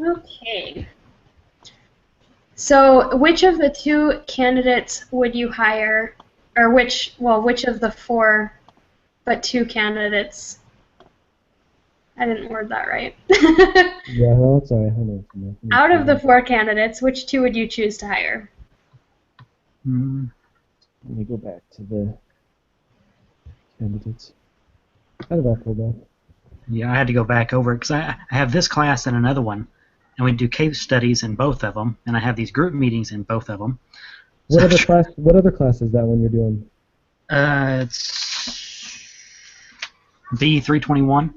Okay. So, which of the two candidates would you hire, or which of the four, but two candidates? I didn't word that right. Yeah, no, that's alright. I know what you meant. Out of the four candidates, which two would you choose to hire? Let me go back to the candidates. How did I pull that? Yeah, I had to go back over it because I have this class and another one, and we do case studies in both of them, and I have these group meetings in both of them. What other class? What other class is that one you're doing? It's B321.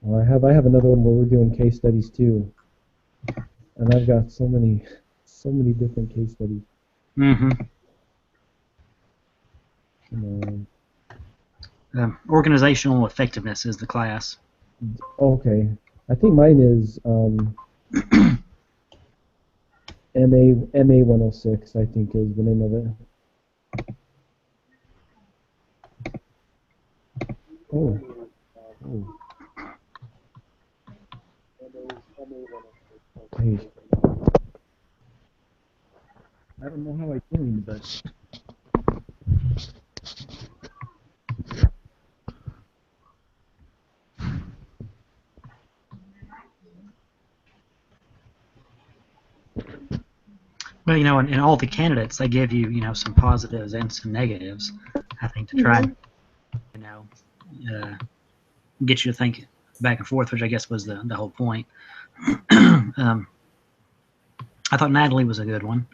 Well, I have another one where we're doing case studies too, and I've got so many different case studies. Organizational effectiveness is the class. Okay, I think mine is MA 106. I think is the name of it. Oh. Okay. I don't know how I joined, but. Well, in all the candidates, they give you, some positives and some negatives. I think to try, get you to think back and forth, which I guess was the whole point. I thought Natalie was a good one.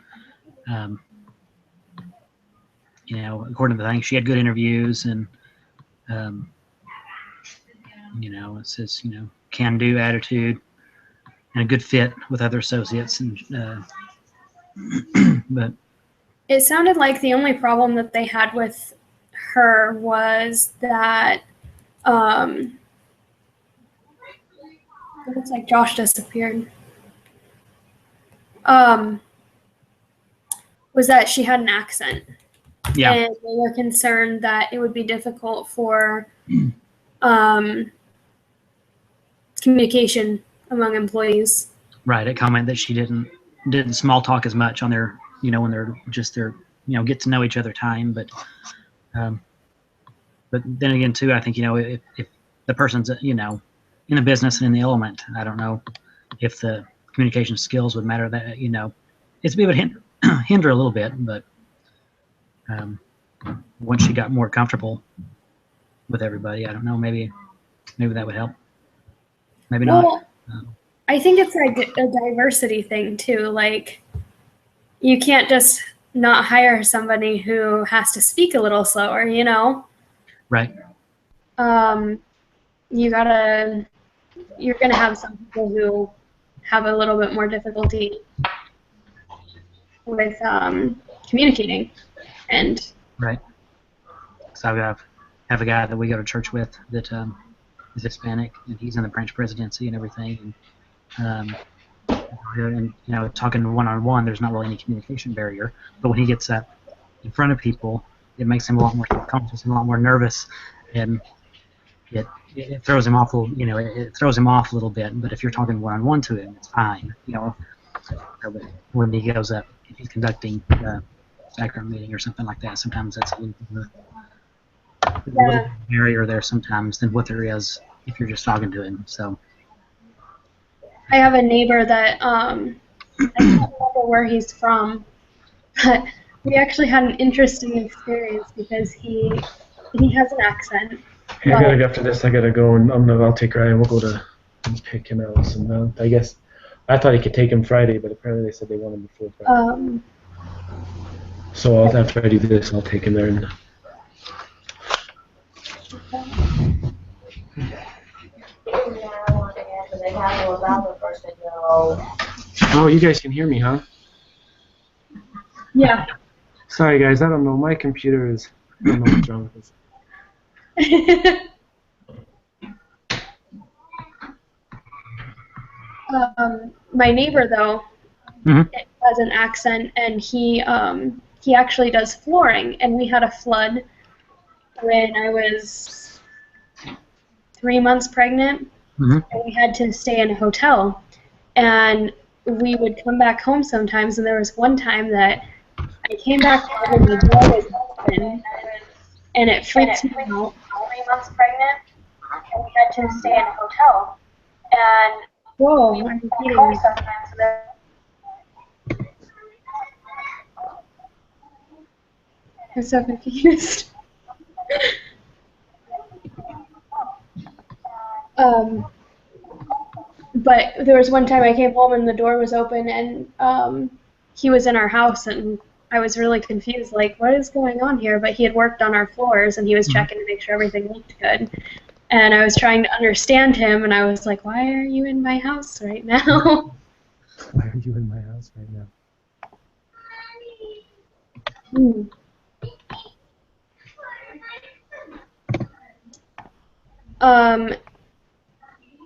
According to the thing, she had good interviews, and it says can-do attitude and a good fit with other associates, and but It sounded like the only problem that they had with her was that it looks like Josh disappeared. Was that she had an accent. Yeah. And they were concerned that it would be difficult for communication among employees. Right. A comment that she didn't small talk as much on their, when they're just their, get to know each other time. But then again, too, I think, if the person's, in the business and in the element, I don't know if the communication skills would matter. That, it would hinder a little bit, but once she got more comfortable with everybody, I don't know, maybe that would help. Maybe not. I think it's like a diversity thing too. Like, you can't just not hire somebody who has to speak a little slower, Right. You're gonna have some people who have a little bit more difficulty with communicating, and right. So I have a guy that we go to church with that is Hispanic, and he's in the branch presidency and everything. And talking one-on-one, there's not really any communication barrier. But when he gets up in front of people, it makes him a lot more self-conscious and a lot more nervous, and it throws him off. It throws him off a little bit. But if you're talking one-on-one to him, it's fine. When he goes up, if he's conducting a background meeting or something like that, sometimes that's a little barrier there sometimes than what there is if you're just talking to him. So I have a neighbor that I can't remember where he's from, but we actually had an interesting experience because he has an accent. Hey, I gotta go after this. I gotta go, and I'll take Ryan. We'll go to pick him out. So I guess I thought he could take him Friday, but apparently they said they want him before Friday. So after I do this, I'll take him there. And oh, you guys can hear me, huh? Yeah. Sorry, guys. I don't know. My computer is. I don't know what's wrong with this. My neighbor, though, has an accent, and he actually does flooring. And we had a flood when I was 3 months pregnant, Mm-hmm. and we had to stay in a hotel. And we would come back home sometimes, and there was one time that I came back home and the door was open, and it freaked me out. 3 months pregnant, and we had to stay in a hotel. And whoa, I'm repeating. I'm so confused. But there was one time I came home and the door was open, and he was in our house, and I was really confused, like, what is going on here? But he had worked on our floors, and he was checking to make sure everything looked good. And I was trying to understand him, and I was like, why are you in my house right now? Why are you in my house right now?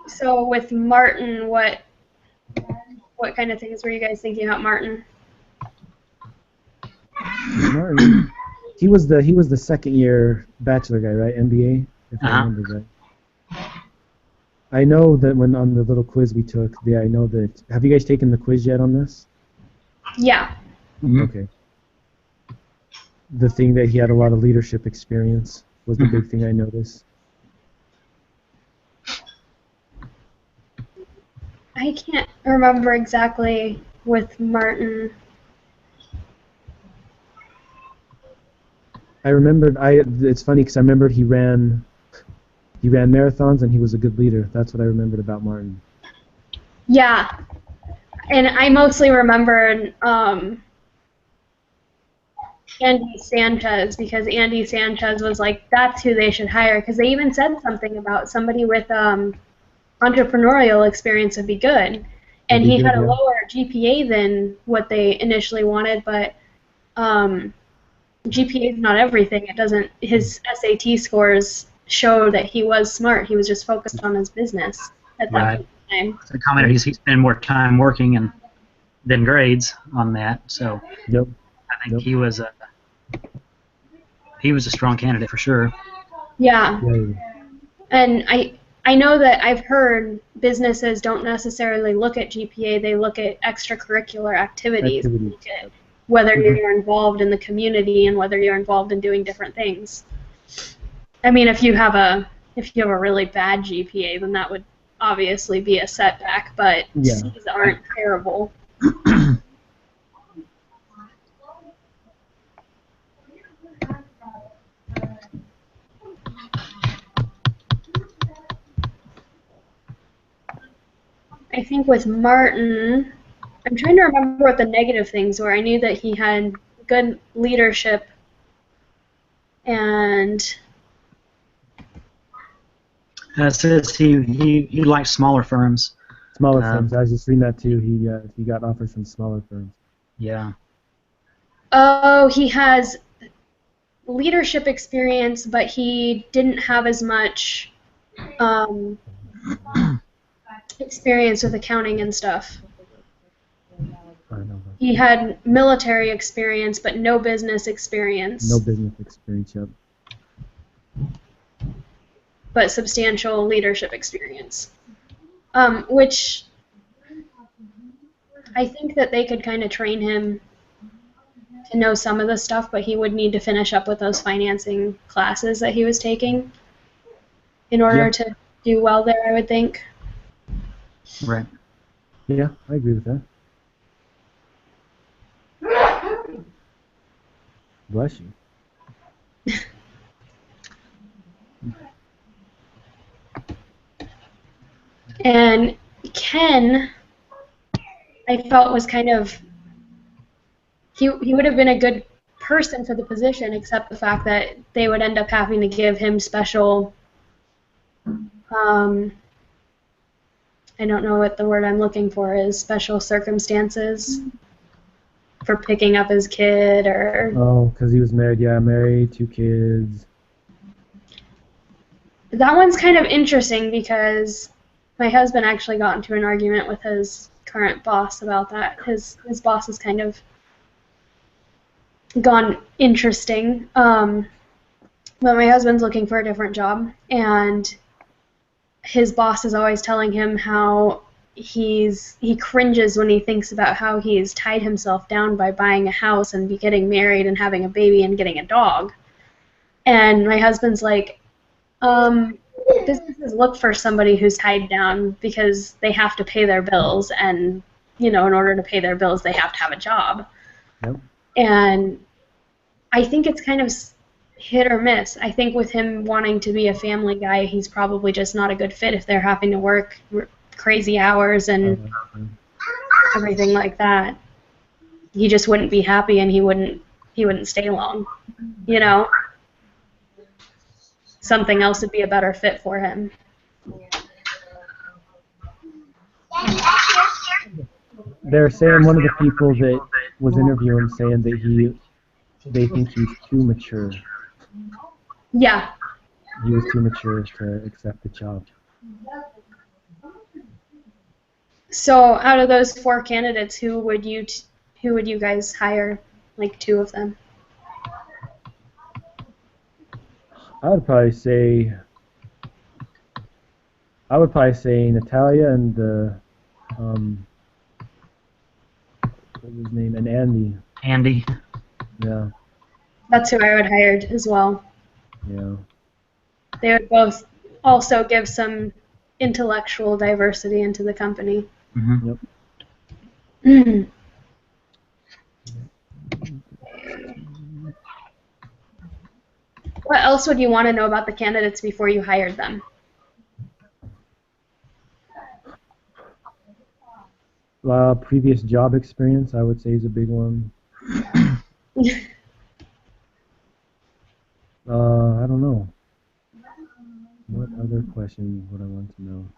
So with Martin, what kind of things were you guys thinking about Martin? Martin, he was the second year bachelor guy, right? MBA, if I remember right. I know that when on the little quiz we took, I know that. Have you guys taken the quiz yet on this? Yeah. Mm-hmm. Okay. The thing that he had a lot of leadership experience was the big thing I noticed. I can't remember exactly with Martin. I remembered. It's funny because I remembered he ran marathons and he was a good leader. That's what I remembered about Martin. Yeah, and I mostly remembered Andy Sanchez, because Andy Sanchez was like, that's who they should hire, because they even said something about somebody with entrepreneurial experience would be good. And he had a lower GPA than what they initially wanted, but GPA is not everything. It doesn't. His SAT scores show that he was smart. He was just focused on his business at that point in time. The commenter, he spent more time working than grades on that. So yep. I think he was a strong candidate for sure. Yeah. And I know that I've heard businesses don't necessarily look at GPA. They look at extracurricular activities. Look at whether you're involved in the community and whether you're involved in doing different things. I mean, if you have a really bad GPA, then that would obviously be a setback, but C's aren't terrible. I think with Martin, I'm trying to remember what the negative things were. I knew that he had good leadership and it says he likes smaller firms. Smaller firms. I was just reading that too. He got offers from smaller firms. Yeah. Oh, he has leadership experience, but he didn't have as much experience with accounting and stuff. He had military experience, but no business experience. No business experience, yep. But substantial leadership experience. Which I think that they could kind of train him to know some of the stuff, but he would need to finish up with those financing classes that he was taking in order to do well there, I would think. Right. Yeah, I agree with that. Bless you. And Ken, I felt was kind of, he would have been a good person for the position, except the fact that they would end up having to give him special, I don't know what the word I'm looking for is, special circumstances for picking up his kid, or... Oh, because he was married, married, 2 kids. That one's kind of interesting because my husband actually got into an argument with his current boss about that. His boss has kind of gone interesting. But my husband's looking for a different job, and his boss is always telling him how he cringes when he thinks about how he's tied himself down by buying a house and getting married and having a baby and getting a dog. And my husband's like, businesses look for somebody who's tied down because they have to pay their bills, and in order to pay their bills, they have to have a job. Yep. And I think it's kind of hit or miss. I think with him wanting to be a family guy, he's probably just not a good fit if they're having to work crazy hours and everything like that. He just wouldn't be happy, and he wouldn't stay long. Something else would be a better fit for him. They're saying one of the people that was interviewing saying that they think he's too mature. Yeah. He was too mature to accept the job. So out of those 4 candidates, who would you guys hire? Like 2 of them. I would probably say Natalia and what was his name, and Andy. Andy. Yeah. That's who I would hire as well. Yeah. They would both also give some intellectual diversity into the company. Mm-hmm. Yep. What else would you want to know about the candidates before you hired them? Previous job experience, I would say, is a big one. I don't know. What other question would I want to know?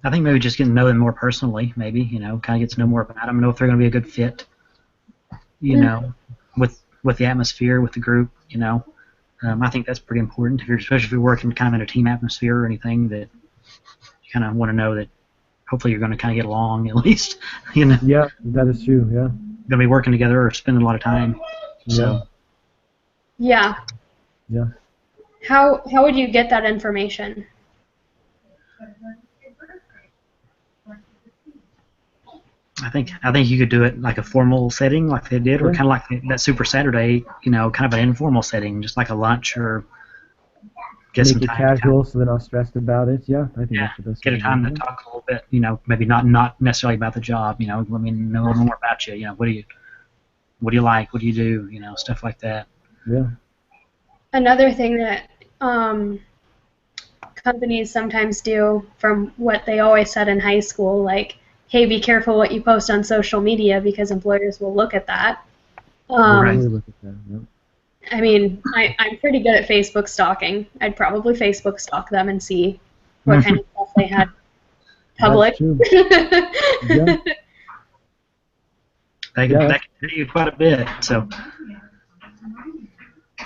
I think maybe just getting to know them more personally, maybe, kind of get to know more about them, know if they're going to be a good fit, with the atmosphere, with the group, I think that's pretty important, especially if you're working kind of in a team atmosphere or anything, that you kind of want to know that hopefully you're going to kind of get along at least, Yeah, that is true, yeah. Going to be working together or spending a lot of time, so. Yeah. Yeah. How would you get that information? I think you could do it like a formal setting, like they did, or kind of like that Super Saturday, kind of an informal setting, just like a lunch or get Make some it time casual, so they're not stressed about it. Yeah, I think that's the best. Get a time to talk a little bit, maybe not necessarily about the job, let me know a little more about you, what do you like, what do you do, stuff like that. Yeah. Another thing that companies sometimes do, from what they always said in high school, like, hey, be careful what you post on social media because employers will look at that. Right. Look at that, yep. I mean, I'm pretty good at Facebook stalking. I'd probably Facebook stalk them and see what kind of stuff they had public. That's true. Yeah. That can tell you quite a bit, so.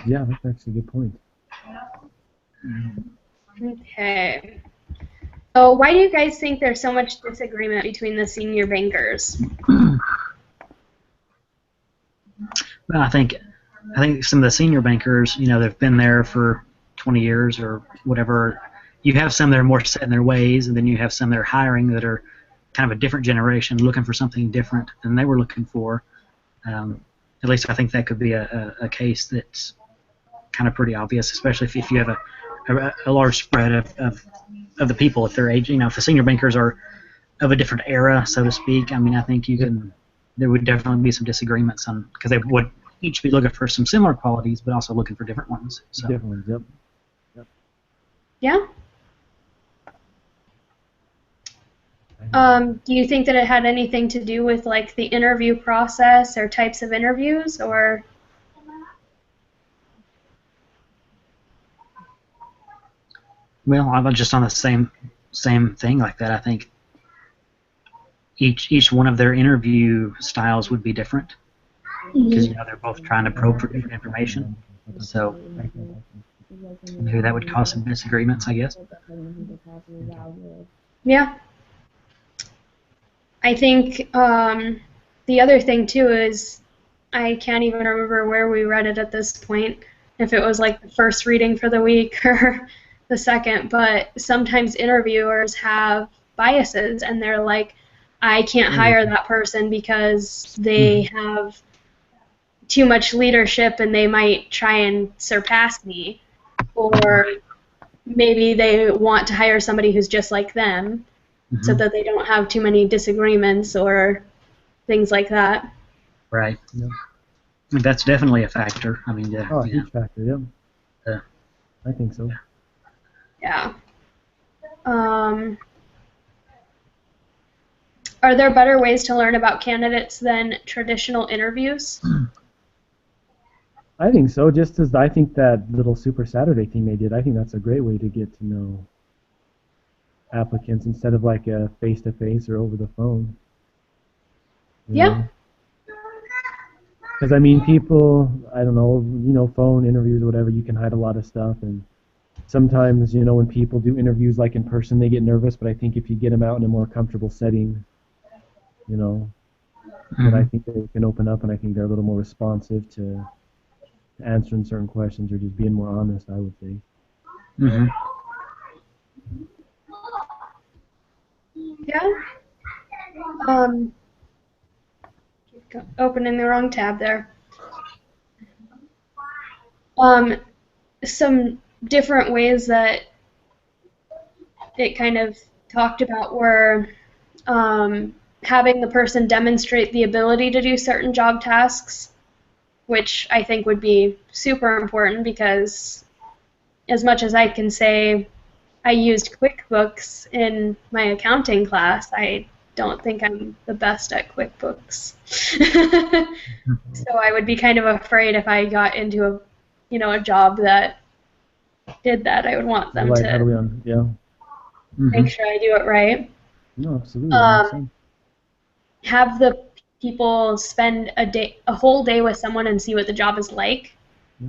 Yeah, that's actually a good point. Okay. So why do you guys think there's so much disagreement between the senior bankers? Well, I think some of the senior bankers, they've been there for 20 years or whatever. You have some that are more set in their ways, and then you have some that are hiring that are kind of a different generation, looking for something different than they were looking for. At least I think that could be a case that's kind of pretty obvious, especially if you have a large spread of the people, if they're aging. If the senior bankers are of a different era, so to speak, I mean, I think there would definitely be some disagreements on, because they would each be looking for some similar qualities, but also looking for different ones. So. Different ones, yep. Yeah. Do you think that it had anything to do with like the interview process or types of interviews, or? Well, I'm just on the same thing like that. I think each one of their interview styles would be different because they're both trying to probe for different information. So maybe that would cause some disagreements, I guess. Yeah. I think the other thing too is I can't even remember where we read it at this point. If it was like the first reading for the week or the second, but sometimes interviewers have biases, and they're like, I can't hire that person because they have too much leadership and they might try and surpass me, or maybe they want to hire somebody who's just like them so that they don't have too many disagreements or things like that. Right. Yeah. I mean, that's definitely a factor. I mean, a huge factor, yeah. I think so. Yeah. Are there better ways to learn about candidates than traditional interviews? I think so. Just as I think that little Super Saturday thing they did, I think that's a great way to get to know applicants instead of like a face-to-face or over the phone. Yeah. Because I mean, people, I don't know, phone interviews or whatever, you can hide a lot of stuff, and sometimes, when people do interviews like in person, they get nervous. But I think if you get them out in a more comfortable setting, then I think they can open up, and I think they're a little more responsive to answering certain questions or just being more honest, I would say. Yeah. Opening the wrong tab there. Some different ways that it kind of talked about were having the person demonstrate the ability to do certain job tasks, which I think would be super important because as much as I can say I used QuickBooks in my accounting class, I don't think I'm the best at QuickBooks. So I would be kind of afraid if I got into a job that did that. I would want them Like, to how do we make sure I do it right. No, absolutely. Have the people spend a whole day with someone and see what the job is like. Yeah.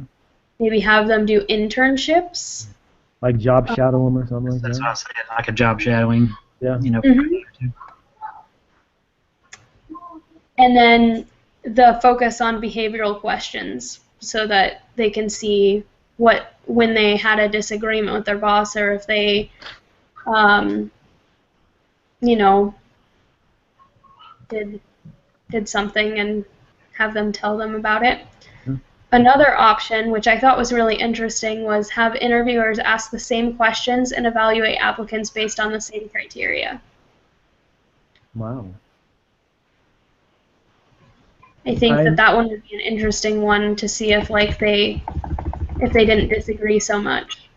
Maybe have them do internships. Like job shadow them or something like that. That's what I said, like a job shadowing. Yeah. And then the focus on behavioral questions so that they can see when they had a disagreement with their boss or if they, did something and have them tell them about it. Another option, which I thought was really interesting, was have interviewers ask the same questions and evaluate applicants based on the same criteria. Wow. I think that one would be an interesting one to see if they didn't disagree so much,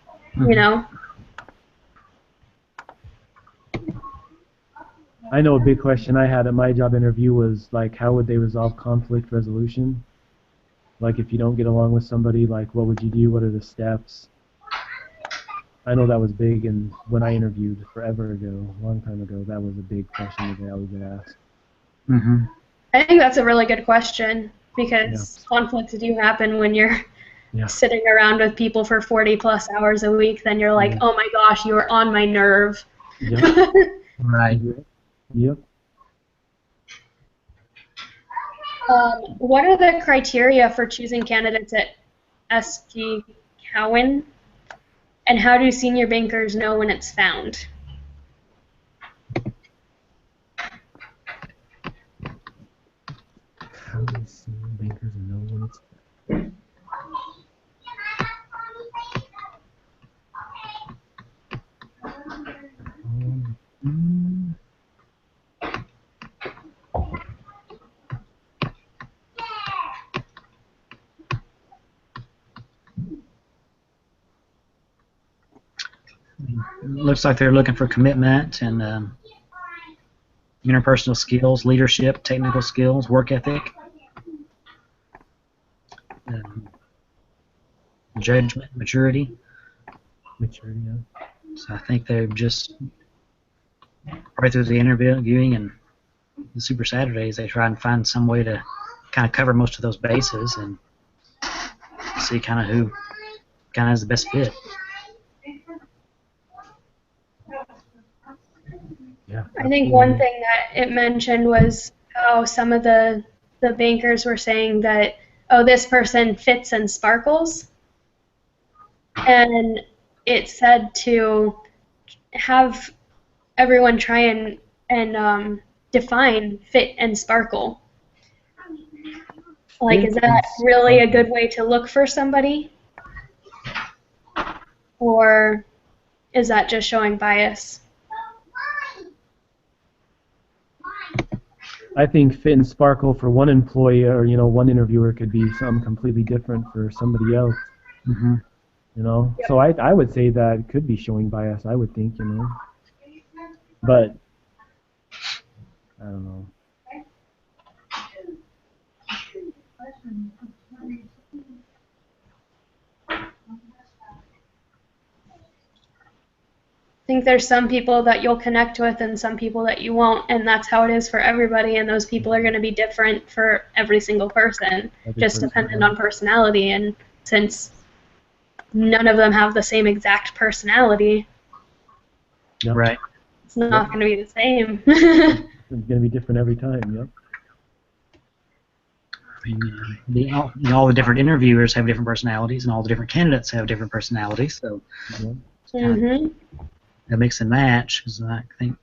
I know a big question I had at my job interview was like, how would they resolve conflict resolution? Like, if you don't get along with somebody, like, what would you do? What are the steps? I know that was big, and when I interviewed forever ago, a long time ago, that was a big question that they always asked. I think that's a really good question because conflicts do happen when you're sitting around with people for 40-plus hours a week. Then you're like, oh my gosh, you are on my nerve. Yep. Right. Yep. What are the criteria for choosing candidates at SG Cowan, and how do senior bankers know when it's found? How do senior bankers know when it's found? Looks like they're looking for commitment and interpersonal skills, leadership, technical skills, work ethic, judgment, maturity. Maturity, yeah. So I think they're just right through the interviewing and the Super Saturdays, they try and find some way to kind of cover most of those bases and see kind of who kind of has the best fit. Yeah. I think one thing that it mentioned was how some of the bankers were saying that, oh, this person fits and sparkles. And it said to have everyone try and define fit and sparkle. Like, is that really a good way to look for somebody? Or is that just showing bias? I think fit and sparkle for one employee or one interviewer could be something completely different for somebody else. Mm-hmm. Yep. So I would say that it could be showing bias. I would think, but I don't know. I think there's some people that you'll connect with and some people that you won't, and that's how it is for everybody, and those people are going to be different for every single person, dependent on personality, and since none of them have the same exact personality, Yep. Right. It's not going to be the same. It's going to be different every time, yep. I mean, all the different interviewers have different personalities, and all the different candidates have different personalities, so Mm-hmm. a mix and match. Because I think,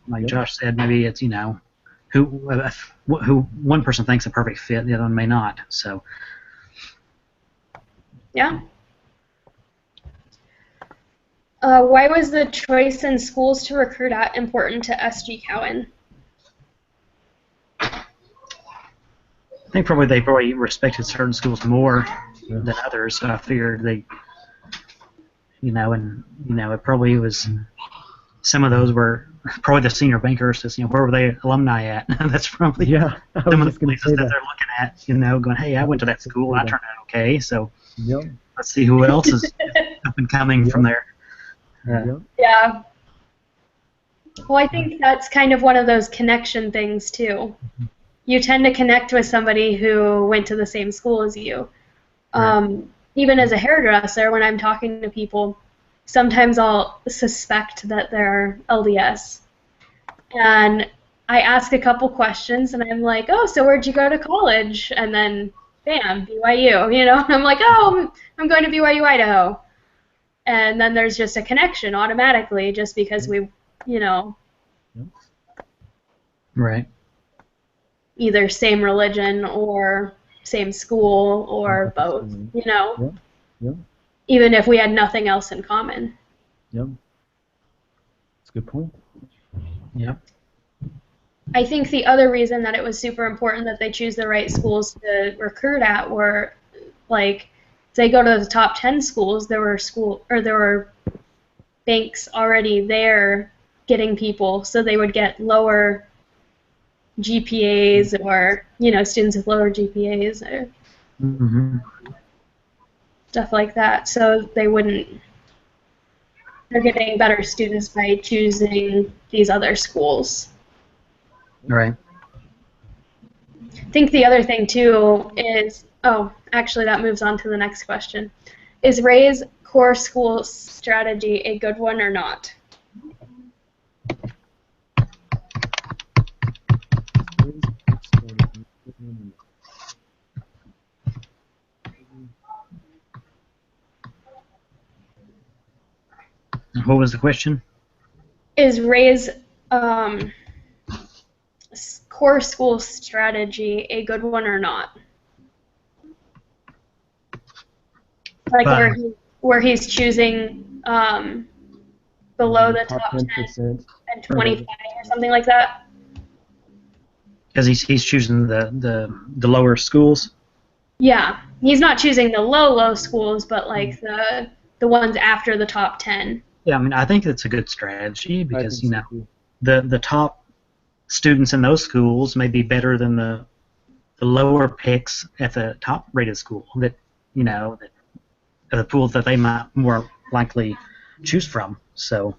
like Josh said, maybe it's who one person thinks a perfect fit, the other one may not. So Yeah. Why was the choice in schools to recruit at important to S.G. Cowan? I think they probably respected certain schools more than others. So I figured they, it probably was. Some of those were probably the senior bankers. Where were they alumni at? That's probably some of the places that they're looking at. Going, hey, I went to that school. I turned out okay. So let's see who else is up and coming from there. Yeah. Well, I think that's kind of one of those connection things too. You tend to connect with somebody who went to the same school as you. Even as a hairdresser, when I'm talking to people, sometimes I'll suspect that they're LDS. And I ask a couple questions, and I'm like, oh, so where'd you go to college? And then, bam, BYU. And I'm like, oh, I'm going to BYU, Idaho. And then there's just a connection automatically just because we, Right. either same religion or same school or both, even if we had nothing else in common. Yep. That's a good point. Yep. I think the other reason that it was super important that they choose the right schools to recruit at were, like, they go to the top 10 schools, there were banks already there getting people, so they would get lower GPAs or, students with lower GPAs or stuff like that. So they're getting better students by choosing these other schools. Right. I think the other thing, too, is, actually that moves on to the next question. Is Ray's core school strategy a good one or not? What was the question? Is Ray's core school strategy a good one or not? Like where he's choosing below the top 10 and 25 or something like that? Because he's choosing the lower schools? Yeah. He's not choosing the low schools, but like the ones after the top 10. Yeah, I mean, I think it's a good strategy because, the top students in those schools may be better than the lower picks at the top rated school that the pools that they might more likely choose from. So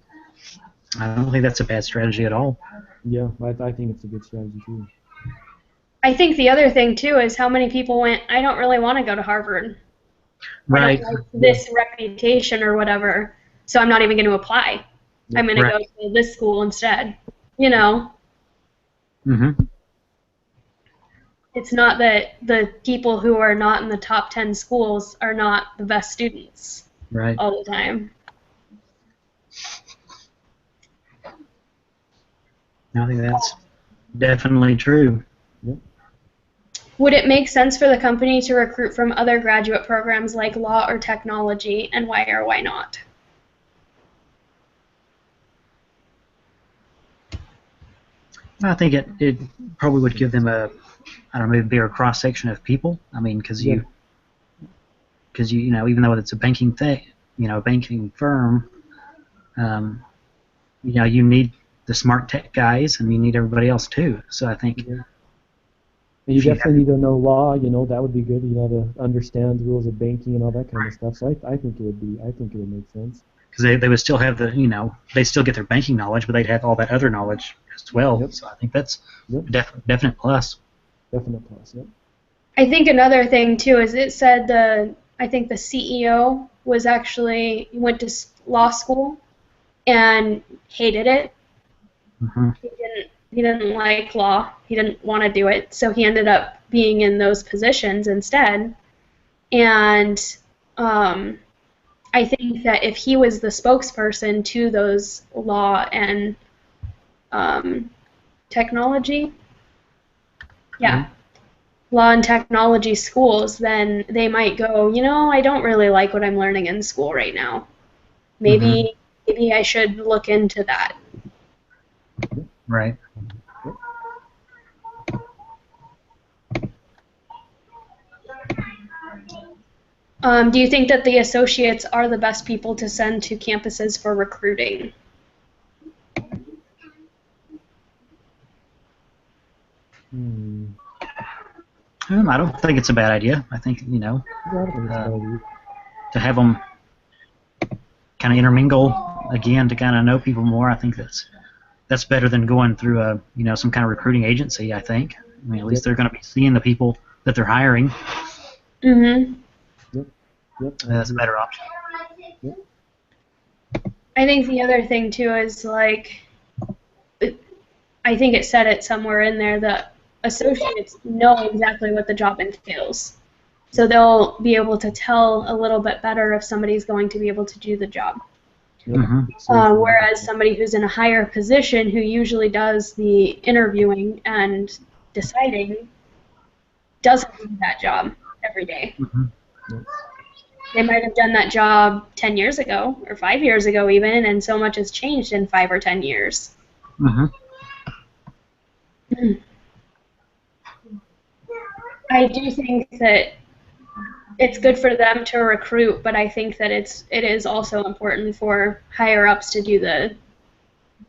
I don't think that's a bad strategy at all. Yeah, I think it's a good strategy too. I think the other thing too is how many people went, I don't really want to go to Harvard. Right. I don't like this reputation or whatever, so I'm not even going to apply. I'm going to go to this school instead. It's not that the people who are not in the top 10 schools are not the best students. Right. all the time. I think that's definitely true. Yep. Would it make sense for the company to recruit from other graduate programs like law or technology, and why or why not? I think it probably would give them I don't know, maybe a bigger cross section of people. I mean, because you even though it's a banking thing, a banking firm, you need the smart tech guys and you need everybody else too. So I think. Yeah. And you definitely need to know law. That would be good. To understand the rules of banking and all that kind of stuff. So I think it would make sense. Because they would still have they still get their banking knowledge, but they'd have all that other knowledge as well. Yep. So I think that's Yep. a definite plus. Definite plus. Yep. I think another thing too is it said I think the CEO was actually went to law school and hated it. Mm-hmm. He didn't like law. He didn't want to do it, so he ended up being in those positions instead. And I think that if he was the spokesperson to those law and technology, law and technology schools, then they might go, I don't really like what I'm learning in school right now. Maybe I should look into that. Right. Do you think that the associates are the best people to send to campuses for recruiting? I don't think it's a bad idea. I think, to have them kind of intermingle again to kind of know people more. I think that's better than going through some kind of recruiting agency. I think. I mean, at least they're going to be seeing the people that they're hiring. Mm-hmm. Yep. That's a better option. Yep. I think the other thing too is I think it said it somewhere in there that associates know exactly what the job entails. So they'll be able to tell a little bit better if somebody's going to be able to do the job. Whereas somebody who's in a higher position who usually does the interviewing and deciding doesn't do that job every day. They might have done that job 10 years ago or 5 years ago even, and so much has changed in 5 or 10 years. I do think that it's good for them to recruit, but I think that it is also important for higher ups to do the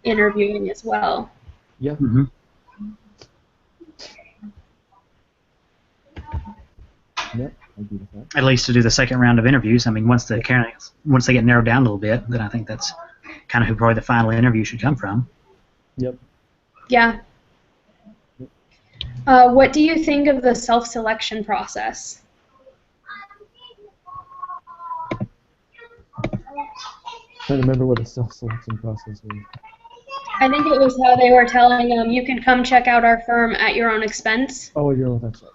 interviewing as well. Yeah. Yep, I agree with that. At least to do the second round of interviews. I mean, once they get narrowed down a little bit, then I think that's kind of who probably the final interview should come from. Yep. Yeah. What do you think of the self-selection process? Trying to remember what the self-selection process was. I think it was how they were telling them, you can come check out our firm at your own expense. Oh, that's right.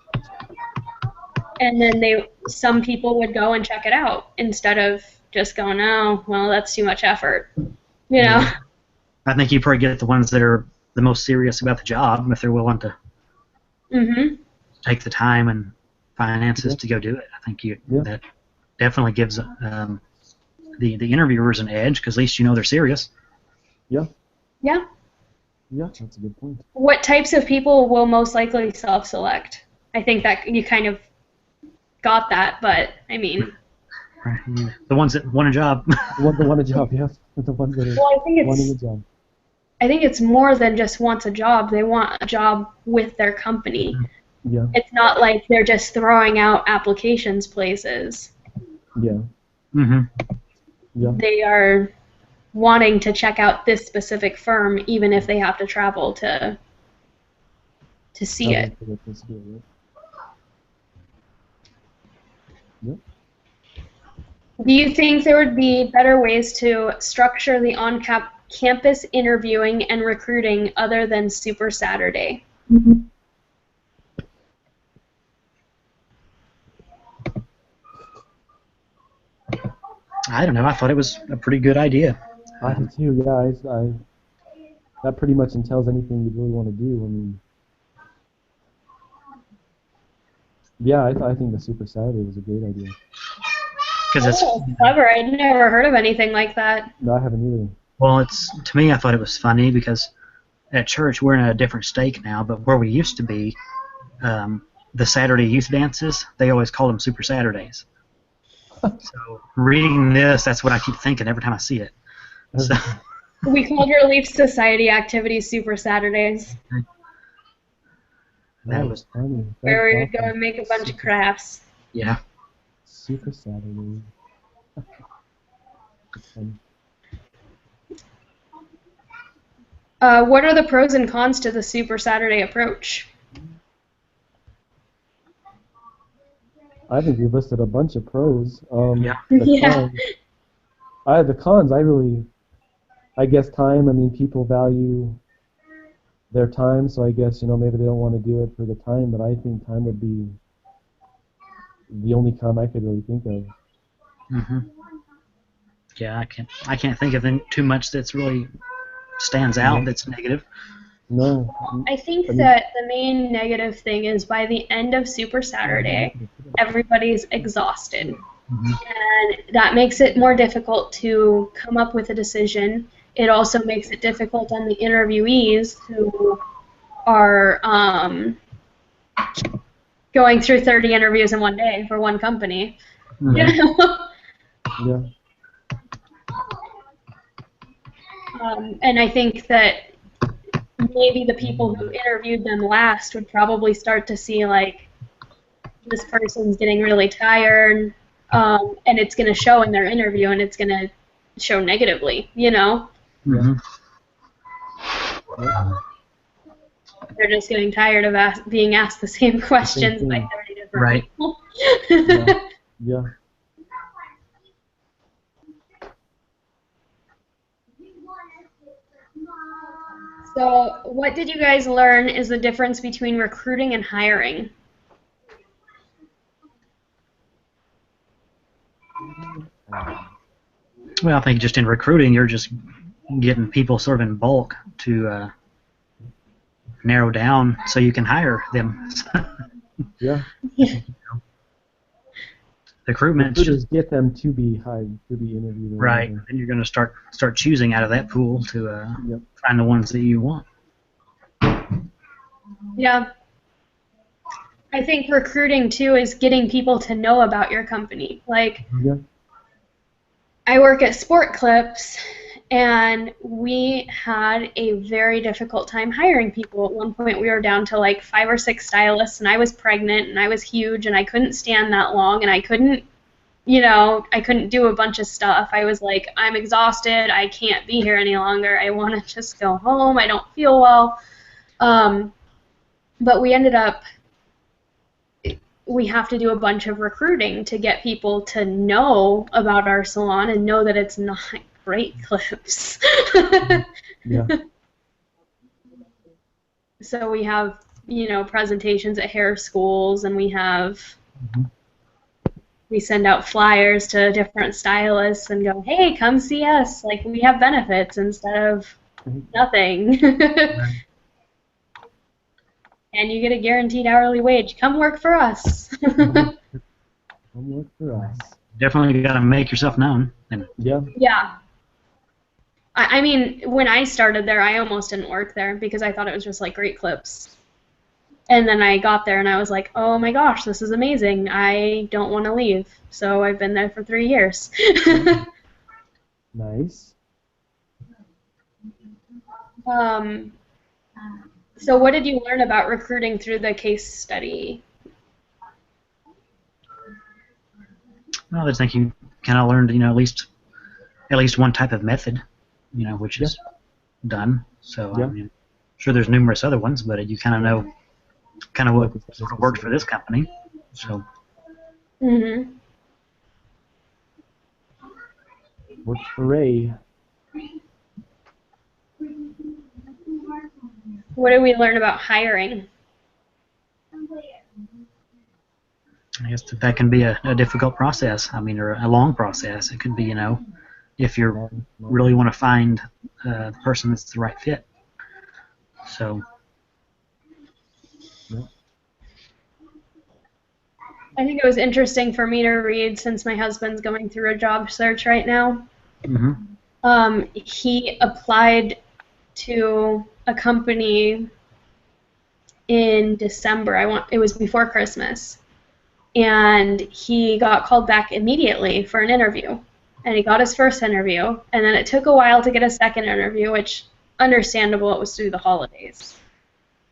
And then some people would go and check it out instead of just going, oh, well, that's too much effort. I think you probably get the ones that are the most serious about the job if they're willing to take the time and finances to go do it. I think that definitely gives the interviewers an edge because at least they're serious. Yeah. Yeah. Yeah, that's a good point. What types of people will most likely self-select? I think that you kind of got that, but I mean... The ones that want a job. The ones that want a job, yeah. The ones that are wanting a job. I think it's more than just wants a job. They want a job with their company. Yeah. It's not like they're just throwing out applications places. Yeah. Yeah. They are wanting to check out this specific firm, even if they have to travel to see it. Yep. Do you think there would be better ways to structure the on-campus interviewing and recruiting other than Super Saturday? I don't know. I thought it was a pretty good idea. I do too. Yeah, that pretty much entails anything you really want to do. I mean, yeah, I think the Super Saturday was a great idea. Because it's clever. I'd never heard of anything like that. No, I haven't either. Well, to me, I thought it was funny because at church we're in a different stake now, but where we used to be, the Saturday youth dances, they always called them Super Saturdays. So reading this, that's what I keep thinking every time I see it. So, we called Relief Society activities Super Saturdays. That was funny. Where we would go and make a bunch of crafts. Yeah. Super Saturday. What are the pros and cons to the Super Saturday approach? I think we've listed a bunch of pros. Yeah. Yeah. The cons, I guess time. I mean, people value their time, so I guess, maybe they don't want to do it for the time, but I think time would be the only con I could really think of. Yeah, I can't think of too much that's really stands out that's negative. No. I think that the main negative thing is by the end of Super Saturday, everybody's exhausted. And that makes it more difficult to come up with a decision. It also makes it difficult on the interviewees who are going through 30 interviews in one day for one company. Yeah. And I think that maybe the people who interviewed them last would probably start to see, like, this person's getting really tired, and it's going to show in their interview, and it's going to show negatively, Mm-hmm. They're just getting tired of being asked the same questions by 30 different people. Yeah. So, what did you guys learn is the difference between recruiting and hiring? Well, I think just in recruiting, you're just getting people sort of in bulk to narrow down so you can hire them. Yeah. Recruitment just get them to be hired, to be interviewed. Right, and you're going to start choosing out of that pool to find the ones that you want. Yeah. I think recruiting, too, is getting people to know about your company. Like, I work at Sport Clips, and we had a very difficult time hiring people. At one point, we were down to like 5 or 6 stylists, and I was pregnant, and I was huge, and I couldn't stand that long, and I couldn't do a bunch of stuff. I was like, I'm exhausted. I can't be here any longer. I want to just go home. I don't feel well. But we ended up, we have to do a bunch of recruiting to get people to know about our salon and know that it's not Great Clips. So we have, presentations at hair schools, and we have, we send out flyers to different stylists and go, hey, come see us. Like, we have benefits instead of nothing. And you get a guaranteed hourly wage. Come work for us. Come work for us. Definitely got to make yourself known. Yeah. I mean, when I started there, I almost didn't work there because I thought it was just like Great Clips. And then I got there and I was like, oh my gosh, this is amazing. I don't want to leave. So I've been there for 3 years. Nice. So what did you learn about recruiting through the case study? Well, I think you kind of learned, at least one type of method, which is done. So I mean, sure, there's numerous other ones, but you kind of know what sort of worked for this company. So. Worked for Ray. What did we learn about hiring? I guess that can be a difficult process. I mean, or a long process. It could be, if you really want to find the person that's the right fit. So. I think it was interesting for me to read since my husband's going through a job search right now. Mm-hmm. He applied to a company in December. It was before Christmas, and he got called back immediately for an interview. And he got his first interview, and then it took a while to get a second interview, which understandable. It was through the holidays.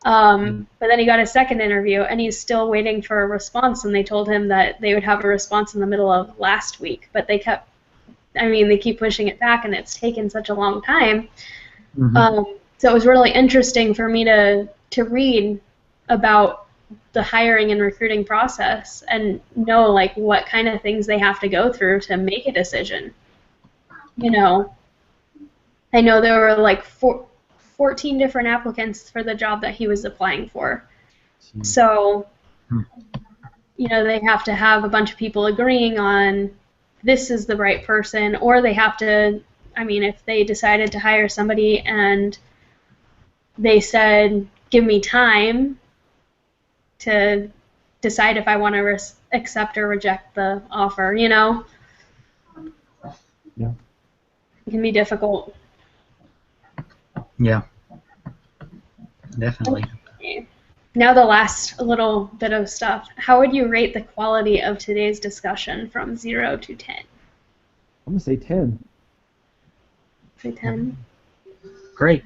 But then he got a second interview, and he's still waiting for a response, and they told him that they would have a response in the middle of last week, but they keep pushing it back, and it's taken such a long time. Mm-hmm. So it was really interesting for me to read about the hiring and recruiting process and know, like, what kind of things they have to go through to make a decision. I know there were, like, 14 different applicants for the job that he was applying for. So, they have to have a bunch of people agreeing on this is the right person, or they have to, if they decided to hire somebody and they said, give me time to decide if I want to accept or reject the offer, Yeah. It can be difficult. Yeah, definitely. Okay. Now the last little bit of stuff. How would you rate the quality of today's discussion from 0 to 10? I'm going to say 10. Say 10. Great.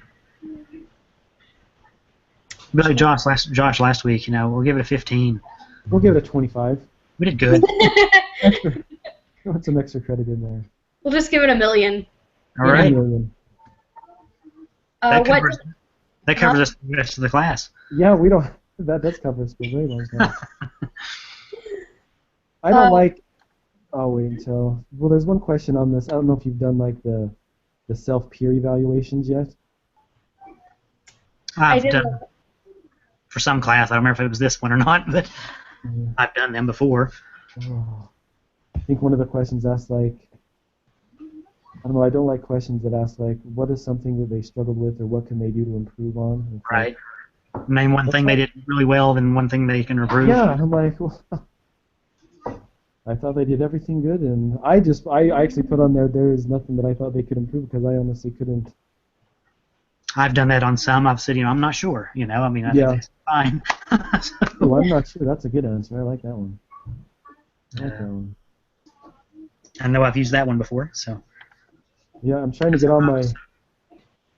But like Josh last week, we'll give it a 15. We'll give it a 25. We did good. Put some extra credit in there. We'll just give it 1 million. All right. That covers the rest of the class. Yeah, we don't. That does cover us for a very long time. I don't like. I'll wait until. Well, there's one question on this. I don't know if you've done like the self-peer evaluations yet. I've done for some class. I don't remember if it was this one or not, but I've done them before. Oh. I think one of the questions asked like, I don't know, I don't like questions that ask like, what is something that they struggled with or what can they do to improve on? Right. Name one thing they did really well and one thing they can improve. Yeah, I'm like, well, I thought they did everything good, and I actually put on there is nothing that I thought they could improve because I honestly couldn't. I've done that on some. I've said, I'm not sure. I think it's fine. Oh, I'm not sure. That's a good answer. I like that one. I know I've used that one before, so. Yeah, I'm trying to get on my.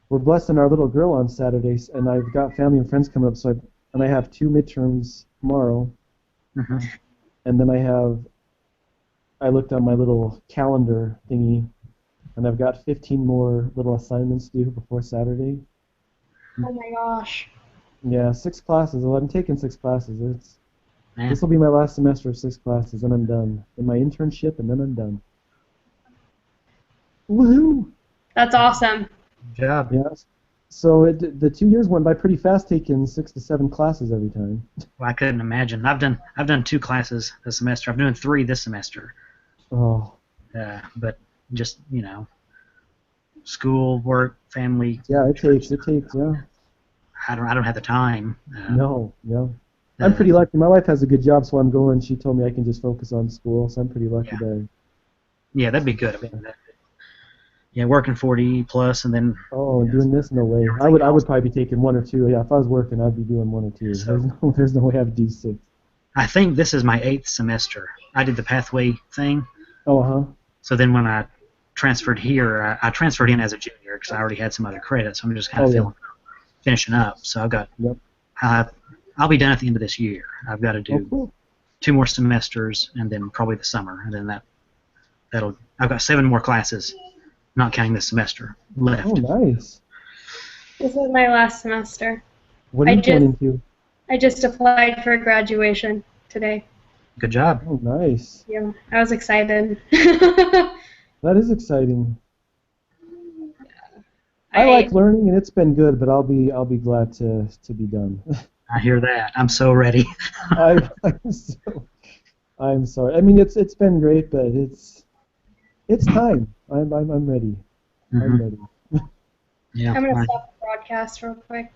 We're blessing our little girl on Saturdays, and I've got family and friends coming up. I have 2 midterms tomorrow, and then I looked on my little calendar thingy, and I've got 15 more little assignments due before Saturday. Oh my gosh. Yeah, 6 classes. Well, I'm taking 6 classes. This will be my last semester of 6 classes, and I'm done. And my internship, and then I'm done. Woohoo! That's awesome. Good job. Yes. So the 2 years went by pretty fast, taking 6 to 7 classes every time. Well, I couldn't imagine. I've done 2 classes this semester. I'm doing 3 this semester. Oh. But just school, work, family. Yeah, it takes. Yeah. I don't have the time. No. I'm pretty lucky. My wife has a good job, so I'm going. She told me I can just focus on school, so I'm pretty lucky there. Yeah, that'd be good. Working 40 plus and then. Oh, doing this? No way. I would probably be taking 1 or 2. Yeah, if I was working, I'd be doing 1 or 2. So, there's no way I'd do 6. I think this is my 8th semester. I did the pathway thing. Oh, So then when I transferred here, I transferred in as a junior because I already had some other credits. So I'm just kind of finishing up. So I've got. Yep. I'll be done at the end of this year. I've got to do 2 more semesters and then probably the summer, and then I've got 7 more classes, not counting this semester, left. Oh, nice. This is my last semester. What are you going into? I just applied for graduation today. Good job. Oh, nice. Yeah, I was excited. That is exciting. I like learning, and it's been good, but I'll be glad to be done. I hear that. I'm so ready. I I'm sorry. I mean, it's been great, but it's time. I'm ready. Mhm. I'm ready. Yeah. I'm gonna Right. stop the broadcast real quick.